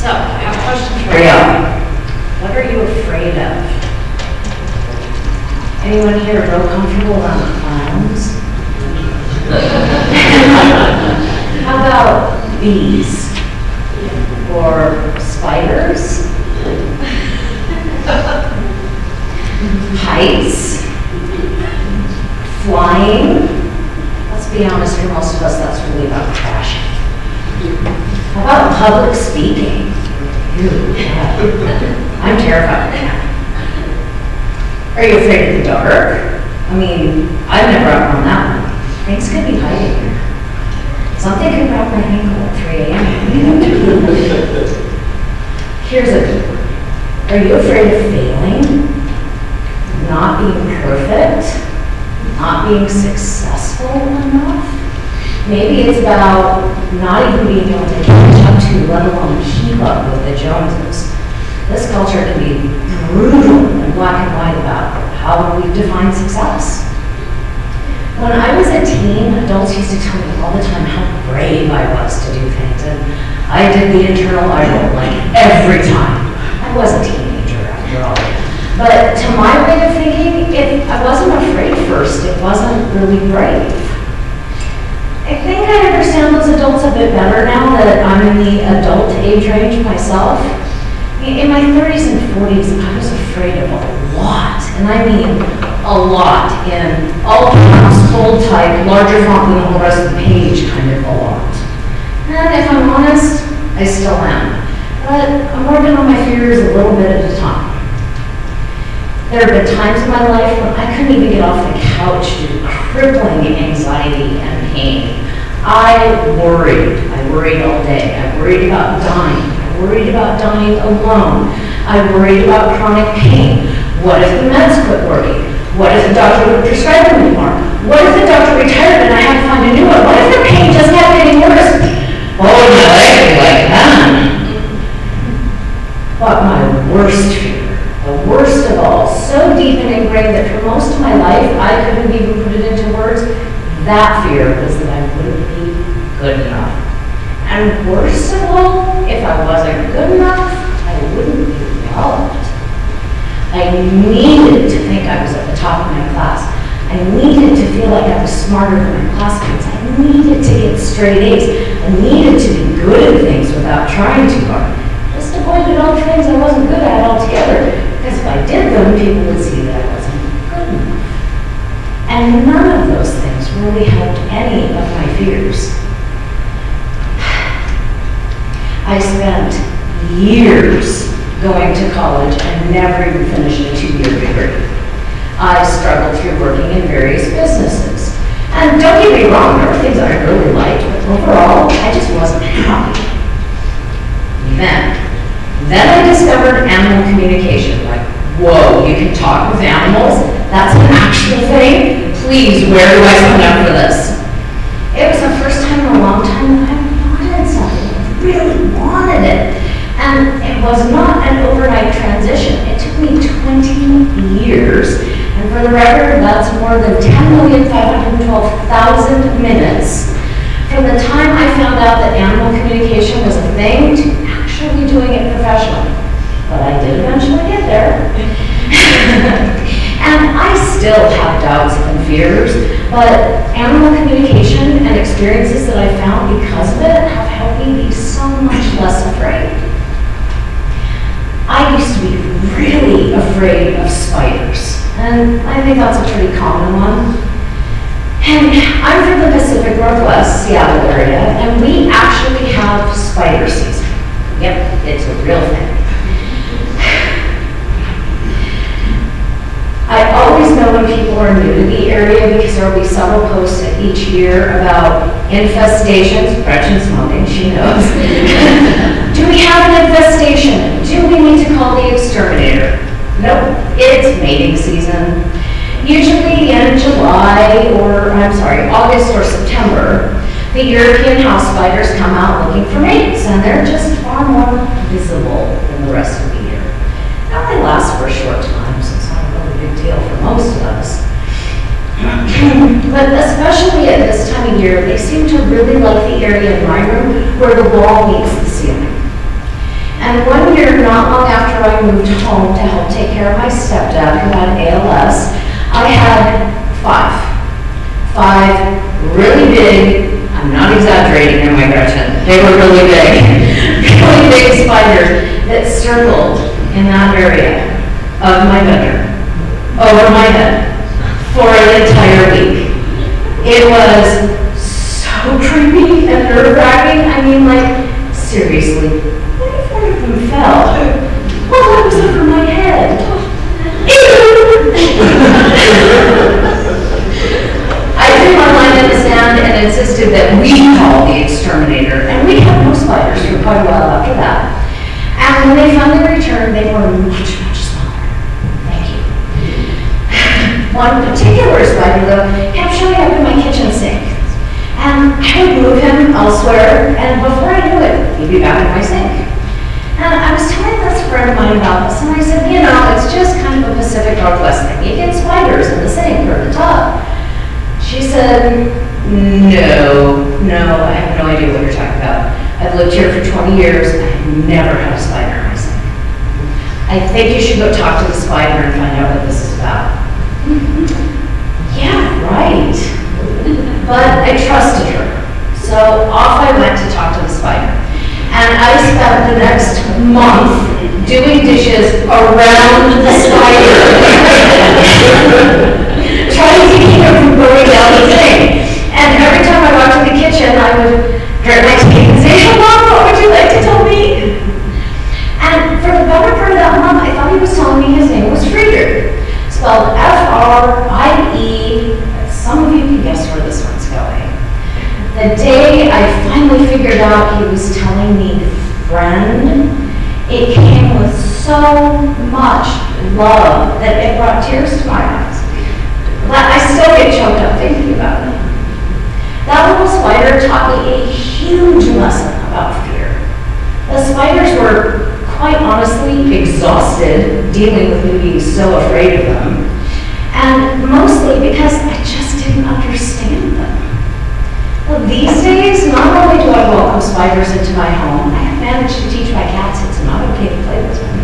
So, I have a question for you. What are you afraid of? Anyone here real comfortable around clowns? How about bees? Or spiders? Heights? Flying? Let's be honest, for most of us, that's really about crashing. How about public speaking? Ew, I'm terrified of that. Are you afraid of the dark? I mean, I've never outrun that one. Things could be hiding there. Something could grab my ankle at 3 a.m. Here's a good one. Are you afraid of failing? Not being perfect? Not being successful enough? Maybe it's about not even being able to catch up to, let alone keep up with the Joneses. This culture can be brutal and black and white about how we define success. When I was a teen, adults used to tell me all the time how brave I was to do things, and I did the internal eye roll like every time. I was a teenager after all. But to my way of thinking, if I wasn't afraid first, it wasn't really brave. I think I understand those adults a bit better now that I'm in the adult age range myself. In my 30s and 40s, I was afraid of a lot, and I mean a lot, in all caps, bold type, larger font than the whole rest of the page, kind of a lot. And if I'm honest, I still am. But I'm working on my fears a little bit at a time. There have been times in my life when I couldn't even get off the couch due to crippling anxiety and pain. I worried all day. I worried about dying. I worried about dying alone. I worried about chronic pain. What if the meds quit working? What if the doctor would prescribe them anymore? What if the doctor retired and I had to find a new one? What if the pain just kept getting worse? Oh, no, that could be like that. But my worst fear, the worst of all, so deep and ingrained that for most of my life I couldn't even put it into words, that fear was that I wouldn't be good enough. And worst of all, if I wasn't good enough, I wouldn't be loved. I needed to think I was at the top of my class. I needed to feel like I was smarter than my classmates. I needed to get straight A's. I needed to be good at things without trying too hard. Just avoided all the things I wasn't good at altogether. Because if I did them, people would see that I wasn't good enough. And none of those things really helped any of my fears. I spent years going to college and never even finished a 2-year degree. I struggled through working in various businesses. And don't get me wrong, there were things I really liked, but overall, I just wasn't happy. Then I discovered animal communication. Like, whoa, you can talk with animals? That's an actual thing? Please, where do I sign up for this? It was the first time in a long time that I wanted something. I really wanted it. And it was not an overnight transition. It took me 20 years. And for the record, that's more than 10,512,000 minutes from the time I found out that animal communication was a thing to actually doing it professionally. But I did eventually get there. And I still have doubts and fears, but animal communication and experiences that I found because of it have helped me be so much less afraid. I used to be really afraid of spiders, and I think that's a pretty common one. And I'm from the Pacific Northwest, Seattle area, and we actually have spider season. Yep, it's a real thing. I always know when people are new to the area because there will be several posts each year about infestations. Gretchen's nodding, she knows. Do we have an infestation? Do we need to call the exterminator? Nope, it's mating season. Usually in August or September, The European house spiders come out looking for mates, and they're just far more visible than the rest of the year. Now they last for a short time, so it's not a really big deal for most of us. But especially at this time of year, they seem to really like the area in my room where the wall meets the ceiling. And one year, not long after I moved home to help take care of my stepdad who had ALS, I had five really big, I'm not exaggerating here, my Gretchen, they were really big spiders that circled in that area of my bedroom, over my head, for an entire week. It was so creepy and nerve-wracking. I mean, like, seriously, what if one of them fell? Well, it was over my head. I threw my line in the sand and insisted that we call the exterminator, and we had no spiders for quite a while after that. And when they finally returned, they were much smaller. Thank you. One particular spider, though, kept showing up in my kitchen sink. And I would move him elsewhere, and before I knew it, he'd be back in my sink. And I was telling this friend of mine about this, and I said, you know, it's just kind of a Pacific Northwest thing. You get spiders in the sink or the tub. She said, no, I have no idea what you're talking about. I've lived here for 20 years, and I've never had a spider in my sink. I think you should go talk to the spider and find out what this is about. Yeah, right. But I trusted her. So off I went to talk to the spider. And I spent the next month doing dishes around the spider. Trying to keep her from going down the sink. And every time I walked to the kitchen, I would grit my teeth and say, "Mom, what would you like to tell me?" And for the better part of that month, I thought he was telling me his name was Frieder. Spelled F-R-I-E. Some of you can guess where this one's going. The day I finally figured out he was telling me friend, it came with so much love that it brought tears to my eyes. I still get choked up thinking about it. That little spider taught me a huge lesson about fear. The spiders were, quite honestly, exhausted dealing with me being so afraid of them. And mostly because I just didn't understand them. Well, these days, not only do I welcome spiders into my home, I have managed to teach my cats it's not okay to play with them.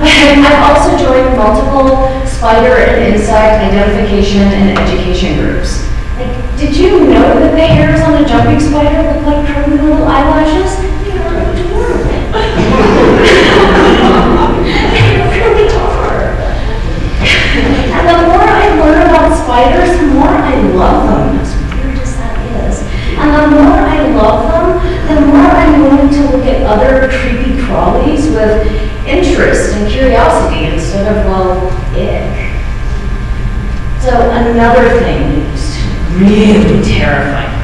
But I've also joined multiple spider and insect identification and education groups. Like, did you know that the hairs on a jumping spider look like curly little eyelashes? They are adorable. They're really hard. And the more I learn about spiders, the more I love them, as weird as that is. And the more I love them, the more I'm willing to look at other creepy crawlies with interest and curiosity instead of, well, ick. So another thing that used to really terrify me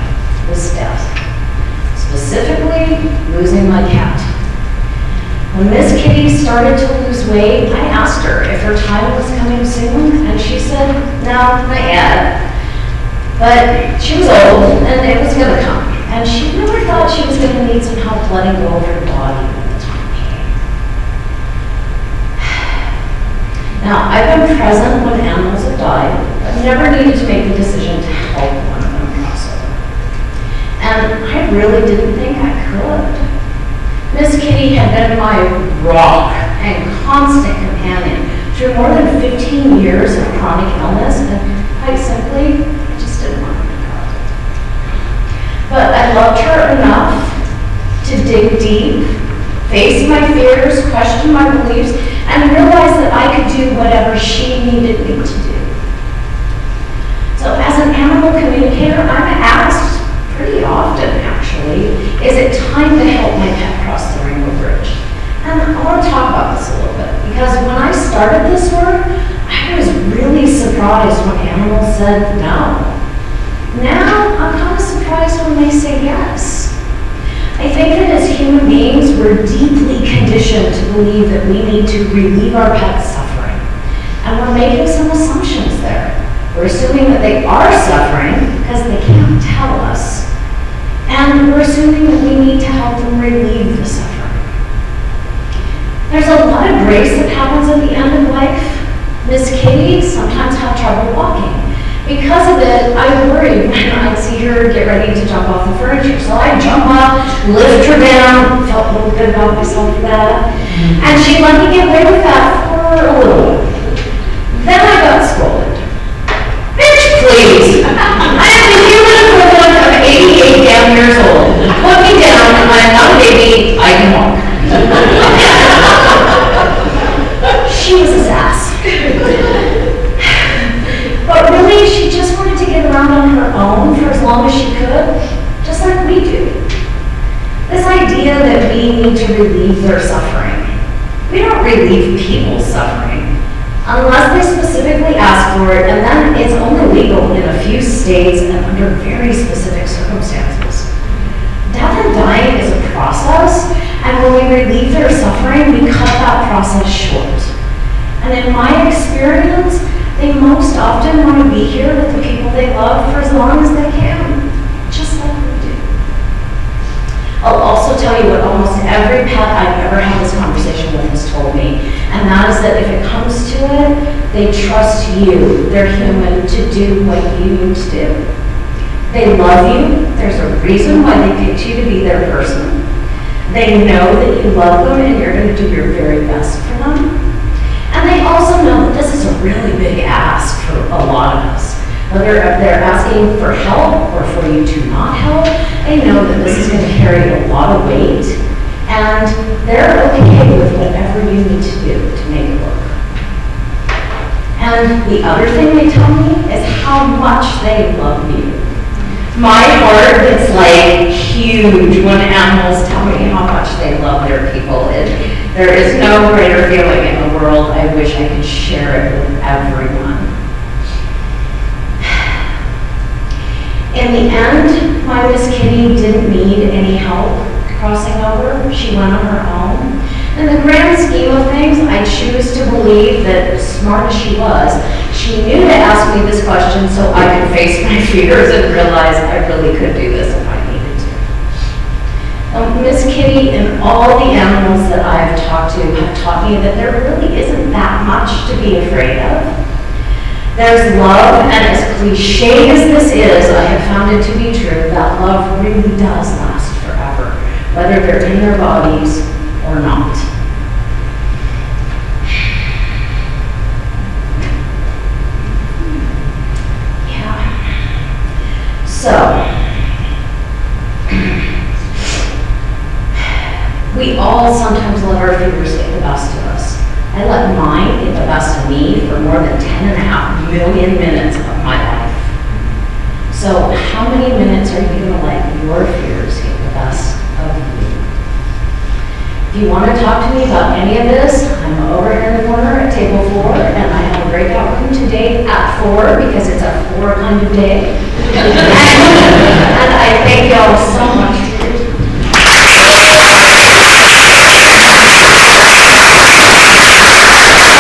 was death. Specifically, losing my cat. When Miss Kitty started to lose weight, I asked her if her time was coming soon, and she said, no, not yet. But she was old, and it was going to come. And she really thought she was going to need some help letting go of her body when the time came. Now, I've been present when animals have died, but never needed to make the decision to help one of them cross over. And I really didn't think I could. Miss Kitty had been my rock and constant companion through more than 15 years of chronic illness, and quite simply, I just didn't want her to go. But I loved her enough to dig deep, face my fears, question my beliefs, and realize that I could do whatever she needed me to do. So as an animal communicator, I'm asked pretty often, actually, is it time to help my pet cross the rainbow bridge? And I want to talk about this a little bit, because when I started this work, I was really surprised when animals said no. Now, I'm kind of surprised when they say yes. I think that as human beings, we're deeply conditioned to believe that we need to relieve our pet's suffering. And we're making some assumptions there. We're assuming that they are suffering because they can't tell us. And we're assuming that we need to help them relieve the suffering. There's a lot of grace that happens at the end of life. Miss Kitty sometimes had trouble walking. Because of it, I worried when I'd see her get ready to jump off the furniture. So I'd jump up, lift her down, felt a little good about myself for that. And she let me get away with that for a little. Then I got scolded. Bitch, please! I am the human equivalent of 88 damn years old. Put me down, I'm not a baby, I can walk. She was a sass. But really, she just wanted to get around on her own for as long as she could, just like we do. This idea that we need to relieve their suffering. We don't relieve people's suffering unless they specifically ask for it, and then it's only legal in a few states and under very specific circumstances. Death and dying is a process, and when we relieve their suffering, we cut that process short. And in my experience, they most often want to be here with the people they love for as long as they can, just like we do. I'll also tell you what almost every pet I've ever had this conversation with has told me, and that is that if it comes to it, they trust you, they're human, to do what you need to do. They love you, there's a reason why they picked you to be their person. They know that you love them and you're going to do your very best for them. And they also know that this is a really big ask for a lot of us. Whether they're asking for help or for you to not help, they know that this is going to carry a lot of weight, and they're okay with whatever you need to do to make it work. And the other thing they tell me is how much they love you. My heart gets like huge when animals tell me how much they love their people. There is no greater feeling in the world. I wish I could share it with everyone. In the end, my Miss Kitty didn't need any help crossing over. She went on her own. In the grand scheme of things, I choose to believe that, smart as she was, she knew to ask me this question so I could face my fears and realize I really could do this if I needed to. Miss Kitty and all the animals that I have talked to have taught me that there really isn't that much to be afraid of. There's love, and as cliche as this is, I have found it to be true, that love really does last forever, whether they're in their bodies or not. Yeah. So, we all sometimes let our fears get the best of us. I let mine get the best of me for more than 10.5 million minutes of my life. So how many minutes are you going to let your fears get the best of you? If you want to talk to me about any of this, I'm over here in the corner at table 4, and I have a breakout room today at 4 because it's a 4 kind of day. And I thank y'all so much